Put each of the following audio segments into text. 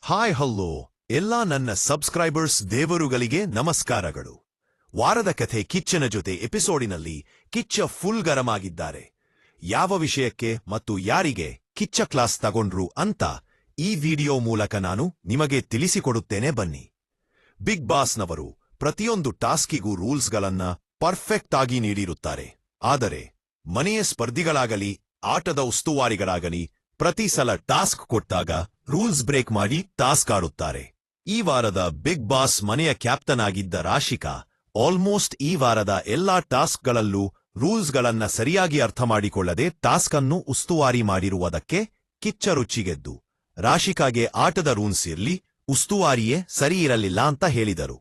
Hi hello ಎಲ್ಲ ನನ್ನ subscribers ದೇವರುಗಳಿಗೆ ನಮಸ್ಕಾರಗಳು. ವಾರದ ಕಥೆ ಕಿಚ್ಚನ ಜೊತೆ ಎಪಿಸೋಡಿನಲ್ಲಿ ಕಿಚ್ಚ ಫುಲ್ ಗರಂ ಆಗಿದ್ದಾರೆ. ಯಾವ ವಿಷಯಕ್ಕೆ ಮತ್ತು ಯಾರಿಗೆ ಕಿಚ್ಚ ಕ್ಲಾಸ್ ತಗೊಂಡ್ರು ಅಂತ ಈ ವಿಡಿಯೋ ಮೂಲಕ ನಾನು ನಿಮಗೆ ತಿಳಿಸಿಕೊಡುತ್ತೇನೆ ಬನ್ನಿ. ಬಿಗ್ ಬಾಸ್ನವರು ಪ್ರತಿಯೊಂದು ಟಾಸ್ಕಿಗೂ ರೂಲ್ಸ್ಗಳನ್ನ ಪರ್ಫೆಕ್ಟ್ ಆಗಿ ನೀಡಿರುತ್ತಾರೆ. ಆದರೆ ಮನೆಯ ಸ್ಪರ್ಧಿಗಳಾಗಲಿ ಆಟದ ಉಸ್ತುವಾರಿಗಳಾಗಲಿ ಪ್ರತಿ ಸಲ ಟಾಸ್ಕ್ ಕೊಟ್ಟಾಗ ರೂಲ್ಸ್ ಬ್ರೇಕ್ ಮಾಡಿ ಟಾಸ್ಕ್ ಆಡುತ್ತಾರೆ. ಈ ವಾರದ ಬಿಗ್ ಬಾಸ್ ಮನೆಯ ಕ್ಯಾಪ್ಟನ್ ಆಗಿದ್ದ ರಾಶಿಕಾ ಆಲ್ಮೋಸ್ಟ್ ಈ ವಾರದ ಎಲ್ಲಾ ಟಾಸ್ಕ್ಗಳಲ್ಲೂ ರೂಲ್ಸ್ಗಳನ್ನ ಸರಿಯಾಗಿ ಅರ್ಥ ಮಾಡಿಕೊಳ್ಳದೆ ಟಾಸ್ಕ್ ಅನ್ನು ಉಸ್ತುವಾರಿ ಮಾಡಿರುವುದಕ್ಕೆ ಕಿಚ್ಚ ರುಚಿಗೆದ್ದು ರಾಶಿಕಾಗೆ ಆಟದ ರೂಲ್ಸ್ ಇರ್ಲಿ, ಉಸ್ತುವಾರಿಯೇ ಸರಿ ಇರಲಿಲ್ಲ ಅಂತ ಹೇಳಿದರು.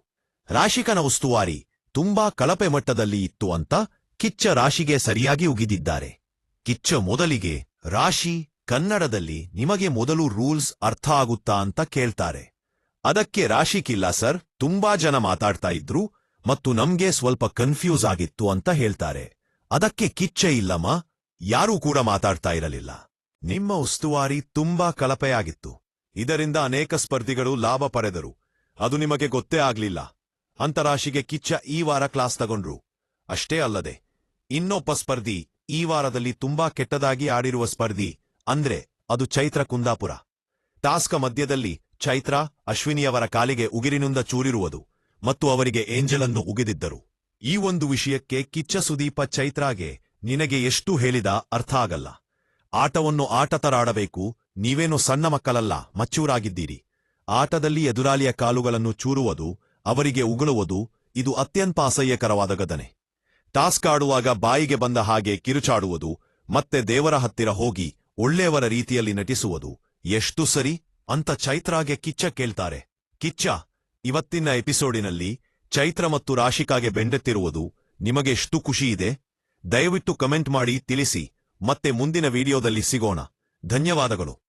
ರಾಶಿಕನ ಉಸ್ತುವಾರಿ ತುಂಬಾ ಕಳಪೆ ಮಟ್ಟದಲ್ಲಿ ಇತ್ತು ಅಂತ ಕಿಚ್ಚ ರಾಶಿಗೆ ಸರಿಯಾಗಿ ಉಗಿದಿದ್ದಾರೆ. ಕಿಚ್ಚ ಮೊದಲಿಗೆ ರಾಶಿ ಕನ್ನಡದಲ್ಲಿ ನಿಮಗೆ ಮೊದಲು ರೂಲ್ಸ್ ಅರ್ಥ ಆಗುತ್ತಾ ಅಂತ ಕೇಳ್ತಾರೆ. ಅದಕ್ಕೆ ರಾಶಿಕಿಲ್ಲ ಸರ್, ತುಂಬಾ ಜನ ಮಾತಾಡ್ತಾ ಇದ್ರು ಮತ್ತು ನಮ್ಗೆ ಸ್ವಲ್ಪ ಕನ್ಫ್ಯೂಸ್ ಆಗಿತ್ತು ಅಂತ ಹೇಳ್ತಾರೆ. ಅದಕ್ಕೆ ಕಿಚ್ಚ ಇಲ್ಲಮ್ಮ, ಯಾರೂ ಕೂಡ ಮಾತಾಡ್ತಾ ಇರಲಿಲ್ಲ. ನಿಮ್ಮ ಉಸ್ತುವಾರಿ ತುಂಬಾ ಕಳಪೆಯಾಗಿತ್ತು. ಇದರಿಂದ ಅನೇಕ ಸ್ಪರ್ಧಿಗಳು ಲಾಭ ಪಡೆದರು. ಅದು ನಿಮಗೆ ಗೊತ್ತೇ ಆಗ್ಲಿಲ್ಲ ಅಂತ ರಾಶಿಗೆ ಕಿಚ್ಚ ಈ ವಾರ ಕ್ಲಾಸ್ ತಗೊಂಡ್ರು. ಅಷ್ಟೇ ಅಲ್ಲದೆ ಇನ್ನೊಬ್ಬ ಸ್ಪರ್ಧಿ ಈ ವಾರದಲ್ಲಿ ತುಂಬಾ ಕೆಟ್ಟದಾಗಿ ಆಡಿರುವ ಸ್ಪರ್ಧಿ ಅಂದ್ರೆ ಅದು ಚೈತ್ರ ಕುಂದಾಪುರ. ಟಾಸ್ಕ್ ಮಧ್ಯದಲ್ಲಿ ಚೈತ್ರ ಅಶ್ವಿನಿಯವರ ಕಾಲಿಗೆ ಉಗಿರಿನಿಂದ ಚೂರಿರುವುದು ಮತ್ತು ಅವರಿಗೆ ಏಂಜಲ್ ಅನ್ನು ಉಗಿದಿದ್ದರು. ಈ ಒಂದು ವಿಷಯಕ್ಕೆ ಕಿಚ್ಚ ಸುದೀಪ ಚೈತ್ರಾಗೆ ನಿನಗೆ ಎಷ್ಟು ಹೇಳಿದ ಅರ್ಥ ಆಗಲ್ಲ. ಆಟವನ್ನು ಆಟ ತರ ಆಡಬೇಕು, ನೀವೇನು ಸಣ್ಣ ಮಕ್ಕಳಲ್ಲ, ಮಚ್ಚೂರಾಗಿದ್ದೀರಿ. ಆಟದಲ್ಲಿ ಎದುರಾಳಿಯ ಕಾಲುಗಳನ್ನು ಚೂರುವುದು, ಅವರಿಗೆ ಉಗುಳುವುದು ಇದು ಅತ್ಯಂತ ಅಸಹ್ಯಕರವಾದ ಘಟನೆ. ಟಾಸ್ಕ್ ಆಡುವಾಗ ಬಾಯಿಗೆ ಬಂದ ಹಾಗೆ ಕಿರುಚಾಡುವುದು ಮತ್ತೆ ದೇವರ ಹತ್ತಿರ ಹೋಗಿ ಒಳ್ಳೆಯವರ ರೀತಿಯಲ್ಲಿ ನಟಿಸುವುದು ಎಷ್ಟು ಸರಿ ಅಂತ ಚೈತ್ರಾಗೆ ಕಿಚ್ಚ ಕೇಳ್ತಾರೆ. ಕಿಚ್ಚ, ಇವತ್ತಿನ ಎಪಿಸೋಡಿನಲ್ಲಿ ಚೈತ್ರ ಮತ್ತು ರಾಶಿಕಾಗೆ ಬೆಂಡೆತ್ತಿರುವುದು ನಿಮಗೆ ಎಷ್ಟು ಖುಷಿ ಇದೆ? ದಯವಿಟ್ಟು ಕಮೆಂಟ್ ಮಾಡಿ ತಿಳಿಸಿ. ಮತ್ತೆ ಮುಂದಿನ ವಿಡಿಯೋದಲ್ಲಿ ಸಿಗೋಣ. ಧನ್ಯವಾದಗಳು.